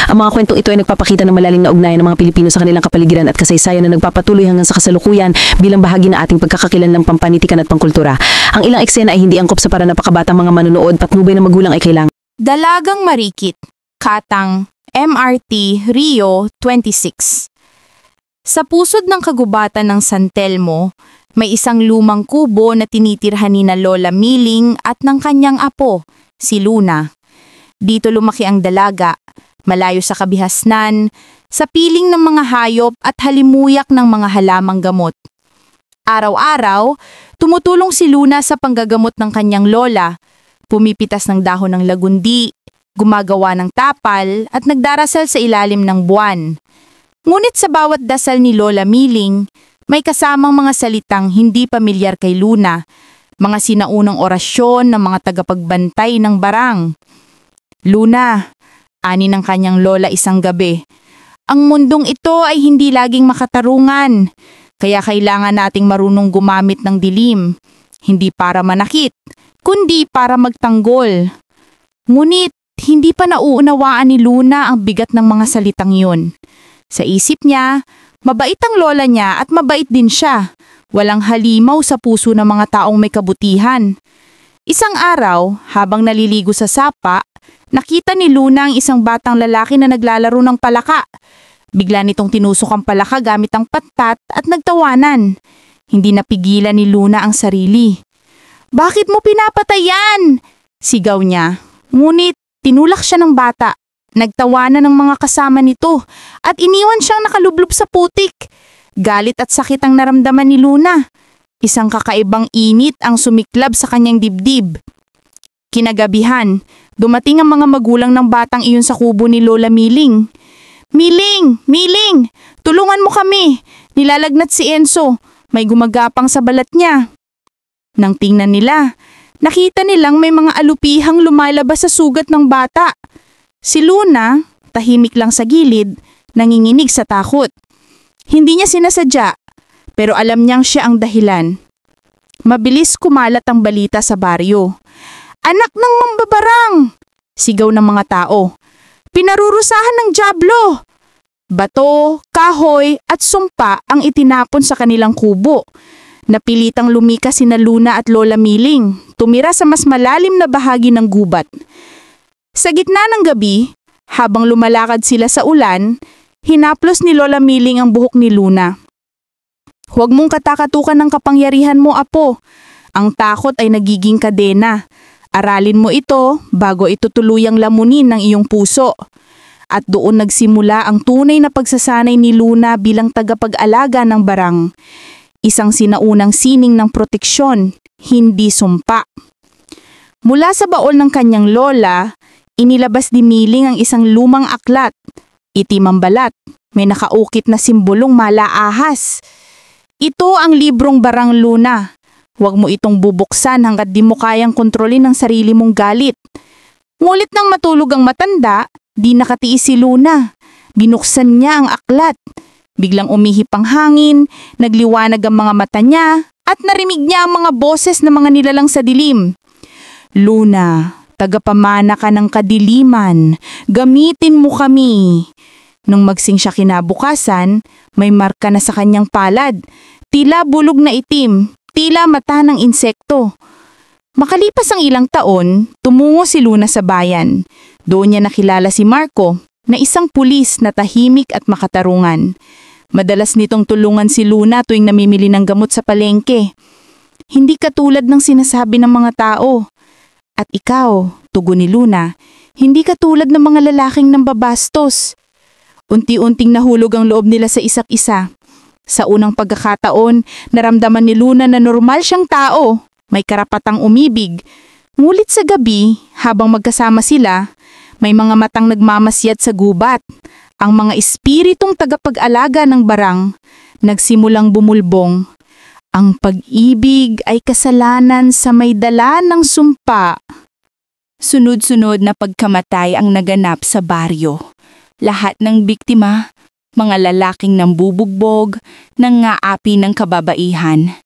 Ang mga kwentong ito ay nagpapakita ng malalim na ugnayan ng mga Pilipino sa kanilang kapaligiran at kasaysayan na nagpapatuloy hanggang sa kasalukuyan bilang bahagi ng ating pagkakakilanlang pampanitikan at pangkultura. Ang ilang eksena ay hindi angkop sa para napakabatang mga manonood, patnubay na magulang ay kailangan. Dalagang Marikit, Katang, MRT, Rio 26. Sa pusod ng kagubatan ng San Telmo, may isang lumang kubo na tinitirhan ni na Lola Miling at ng kanyang apo, si Luna. Dito lumaki ang dalaga, malayo sa kabihasnan, sa piling ng mga hayop at halimuyak ng mga halamang gamot. Araw-araw, tumutulong si Luna sa panggagamot ng kanyang lola, pumipitas ng dahon ng lagundi, gumagawa ng tapal at nagdarasal sa ilalim ng buwan. Ngunit sa bawat dasal ni Lola Miling, may kasamang mga salitang hindi pamilyar kay Luna, mga sinaunang orasyon ng mga tagapagbantay ng barang. Luna, ani ng kanyang lola isang gabi, ang mundong ito ay hindi laging makatarungan, kaya kailangan nating marunong gumamit ng dilim, hindi para manakit, kundi para magtanggol. Ngunit, hindi pa nauunawaan ni Luna ang bigat ng mga salitang yun. Sa isip niya, mabait ang lola niya at mabait din siya. Walang halimaw sa puso ng mga taong may kabutihan. Isang araw, habang naliligo sa sapa, nakita ni Luna ang isang batang lalaki na naglalaro ng palaka. Bigla nitong tinusok ang palaka gamit ang patat at nagtawanan. Hindi napigilan ni Luna ang sarili. "Bakit mo pinapatay yan?" sigaw niya. Ngunit tinulak siya ng bata. Nagtawanan ng mga kasama nito at iniwan siyang nakalublob sa putik. Galit at sakit ang naramdaman ni Luna. Isang kakaibang init ang sumiklab sa kanyang dibdib. Kinagabihan, dumating ang mga magulang ng batang iyon sa kubo ni Lola Miling. "Miling! Miling! Tulungan mo kami! Nilalagnat si Enzo. May gumagapang sa balat niya." Nang tingnan nila, nakita nilang may mga alupihang lumalabas sa sugat ng bata. Si Luna, tahimik lang sa gilid, nanginginig sa takot. Hindi niya sinasadya, pero alam niyang siya ang dahilan. Mabilis kumalat ang balita sa baryo. "Anak ng mambabarang!" sigaw ng mga tao. "Pinarurusahan ng dyablo!" Bato, kahoy at sumpa ang itinapon sa kanilang kubo. Napilitang lumikas sina Luna at Lola Miling, tumira sa mas malalim na bahagi ng gubat. Sa gitna ng gabi, habang lumalakad sila sa ulan, hinaplos ni Lola Miling ang buhok ni Luna. "Huwag mong katakatukan ng kapangyarihan mo, apo. Ang takot ay nagiging kadena. Aralin mo ito bago ito tuluyang lamunin ng iyong puso." At doon nagsimula ang tunay na pagsasanay ni Luna bilang tagapag-alaga ng barang. Isang sinaunang sining ng proteksyon, hindi sumpa. Mula sa baol ng kanyang lola, inilabas ni Miling ang isang lumang aklat. Itim ang balat, may nakaukit na simbolong malaahas. "Ito ang librong barang, Luna. Huwag mo itong bubuksan hanggat di mo kayang kontrolin ang sarili mong galit." Ngulit nang matulog ang matanda, di nakatiis si Luna. Binuksan niya ang aklat. Biglang umihip ang hangin, nagliwanag ang mga mata niya, at narinig niya ang mga boses ng mga nilalang sa dilim. "Luna, tagapamana ka ng kadiliman. Gamitin mo kami." Nung magsing siya kinabukasan, may marka na sa kanyang palad. Tila bulog na itim, tila mata ng insekto. Makalipas ang ilang taon, tumungo si Luna sa bayan. Doon niya nakilala si Marco, na isang pulis na tahimik at makatarungan. Madalas nitong tulungan si Luna tuwing namimili ng gamot sa palengke. "Hindi katulad ng sinasabi ng mga tao. At ikaw," tugon ni Luna, "hindi katulad ng mga lalaking nambabastos." Unti-unting nahulog ang loob nila sa isa't isa. Sa unang pagkakataon, naramdaman ni Luna na normal siyang tao, may karapatang umibig. Ngulit sa gabi, habang magkasama sila, may mga matang nagmamasyad sa gubat. Ang mga espiritong tagapag-alaga ng barang, nagsimulang bumulbong. Ang pag-ibig ay kasalanan sa may dala ng sumpa. Sunod-sunod na pagkamatay ang naganap sa baryo. Lahat ng biktima, mga lalaking nambubugbog, nangaapi ng kababaihan.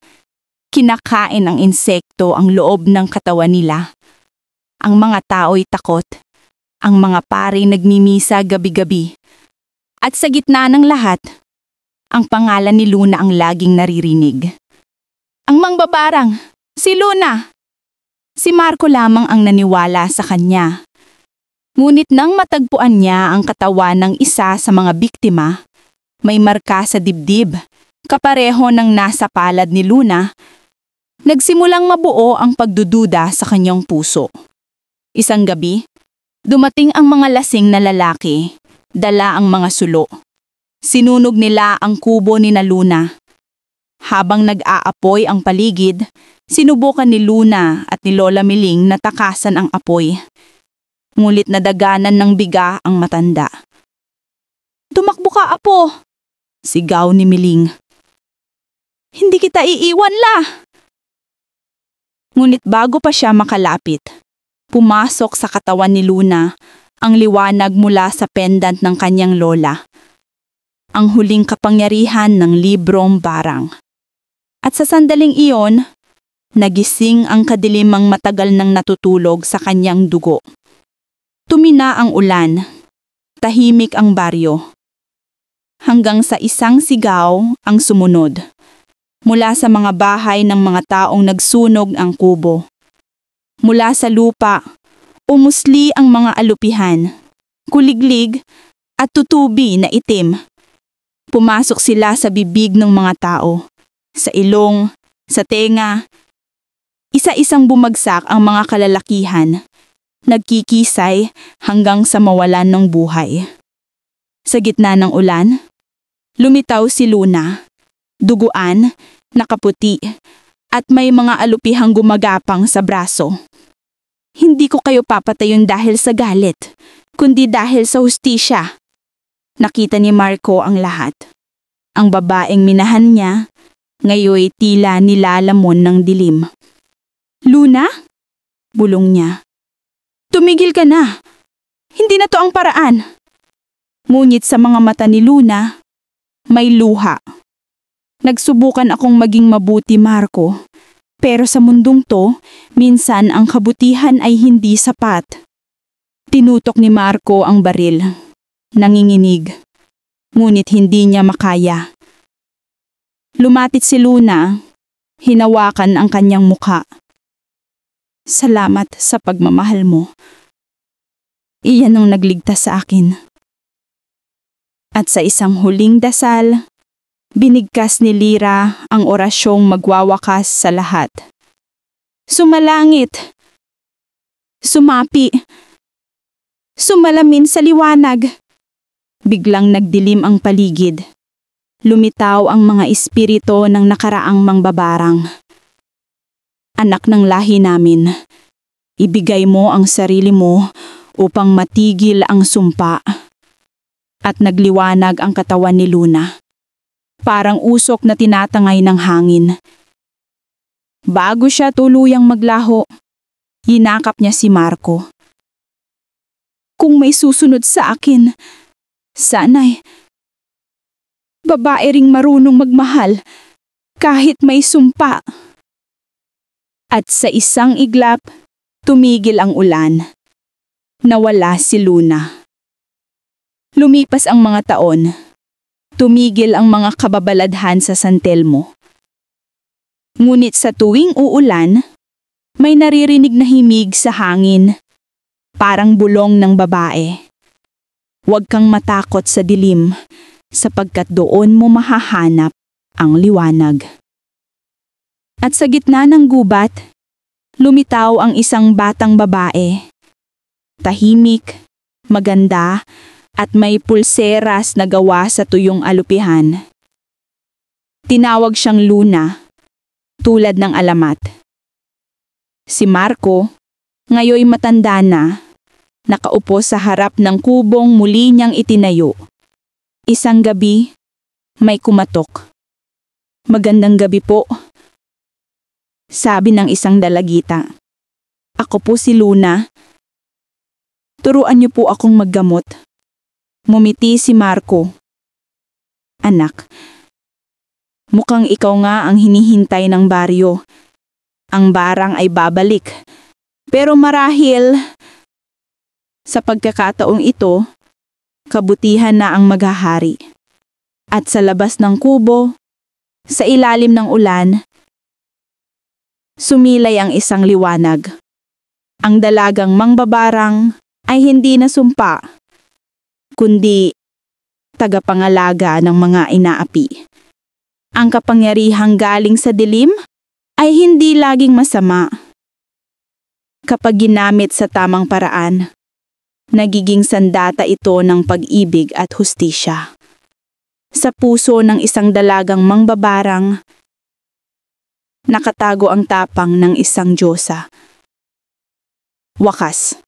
Kinakain ng insekto ang loob ng katawan nila. Ang mga tao'y takot. Ang mga pari nagmimisa gabi-gabi. At sa gitna ng lahat, ang pangalan ni Luna ang laging naririnig. Ang mangbabarang, si Luna! Si Marco lamang ang naniwala sa kanya. Ngunit nang matagpuan niya ang katawan ng isa sa mga biktima, may marka sa dibdib, kapareho ng nasa palad ni Luna, nagsimulang mabuo ang pagdududa sa kanyang puso. Isang gabi, dumating ang mga lasing na lalaki, dala ang mga sulo. Sinunog nila ang kubo ni na Luna. Habang nag-aapoy ang paligid, sinubukan ni Luna at ni Lola Miling na takasan ang apoy. Ngulit nadaganan ng biga ang matanda. "Tumakbo ka, apo!" sigaw ni Miling. "Hindi kita iiwan, la!" Ngunit bago pa siya makalapit, pumasok sa katawan ni Luna ang liwanag mula sa pendant ng kanyang lola. Ang huling kapangyarihan ng librong barang. At sa sandaling iyon, nagising ang kadilimang matagal nang natutulog sa kanyang dugo. Tumina ang ulan. Tahimik ang baryo. Hanggang sa isang sigaw ang sumunod. Mula sa mga bahay ng mga taong nagsunog ang kubo. Mula sa lupa, umusli ang mga alupihan, kuliglig at tutubi na itim. Pumasok sila sa bibig ng mga tao, sa ilong, sa tenga. Isa-isang bumagsak ang mga kalalakihan, nagkikisay hanggang sa mawalan ng buhay. Sa gitna ng ulan, lumitaw si Luna, duguan, nakaputi, at may mga alupihang gumagapang sa braso. "Hindi ko kayo papatayon dahil sa galit, kundi dahil sa hustisya." Nakita ni Marco ang lahat. Ang babaeng minahan niya, ngayoy tila nilalamon ng dilim. "Luna?" bulong niya. "Tumigil ka na. Hindi na to ang paraan." Ngunit sa mga mata ni Luna, may luha. "Nagsubukan akong maging mabuti, Marco. Pero sa mundong to, minsan ang kabutihan ay hindi sapat." Tinutok ni Marco ang baril. Nanginginig. Ngunit hindi niya makaya. Lumapit si Luna. Hinawakan ang kanyang mukha. "Salamat sa pagmamahal mo. Iyan ang nagligtas sa akin." At sa isang huling dasal, binigkas ni Lyra ang orasyong magwawakas sa lahat. "Sumalangit, sumapi, sumalamin sa liwanag." Biglang nagdilim ang paligid. Lumitaw ang mga espiritu ng nakaraang mangbabarang. "Anak ng lahi namin, ibigay mo ang sarili mo upang matigil ang sumpa." At nagliwanag ang katawan ni Luna. Parang usok na tinatangay ng hangin. Bago siya tuluyang maglaho, hinakap niya si Marco. "Kung may susunod sa akin, sana'y babae ring marunong magmahal kahit may sumpa." At sa isang iglap, tumigil ang ulan. Nawala si Luna. Lumipas ang mga taon. Tumigil ang mga kababaladhan sa San Telmo. Ngunit sa tuwing uulan, may naririnig na himig sa hangin, parang bulong ng babae. "Huwag kang matakot sa dilim, sapagkat doon mo mahahanap ang liwanag." At sa gitna ng gubat, lumitaw ang isang batang babae. Tahimik, maganda, at may pulseras na gawa sa tuyong alupihan. Tinawag siyang Luna, tulad ng alamat. Si Marco, ngayoy matanda na, nakaupo sa harap ng kubong muli niyang itinayo. Isang gabi, may kumatok. "Magandang gabi po," sabi ng isang dalagita. "Ako po si Luna, Turuan niyo po akong maggamot. Mumiti si Marco. Anak, mukhang ikaw nga ang hinihintay ng baryo. Ang barang ay babalik. Pero marahil, sa pagkakataong ito, kabutihan na ang maghahari. At sa labas ng kubo, sa ilalim ng ulan, sumilay ang isang liwanag. Ang dalagang mangbabarang ay hindi na sumpa, kundi tagapangalaga ng mga inaapi. Ang kapangyarihang galing sa dilim ay hindi laging masama. Kapag ginamit sa tamang paraan, nagiging sandata ito ng pag-ibig at hustisya. Sa puso ng isang dalagang mangbabarang, nakatago ang tapang ng isang Diyosa. Wakas.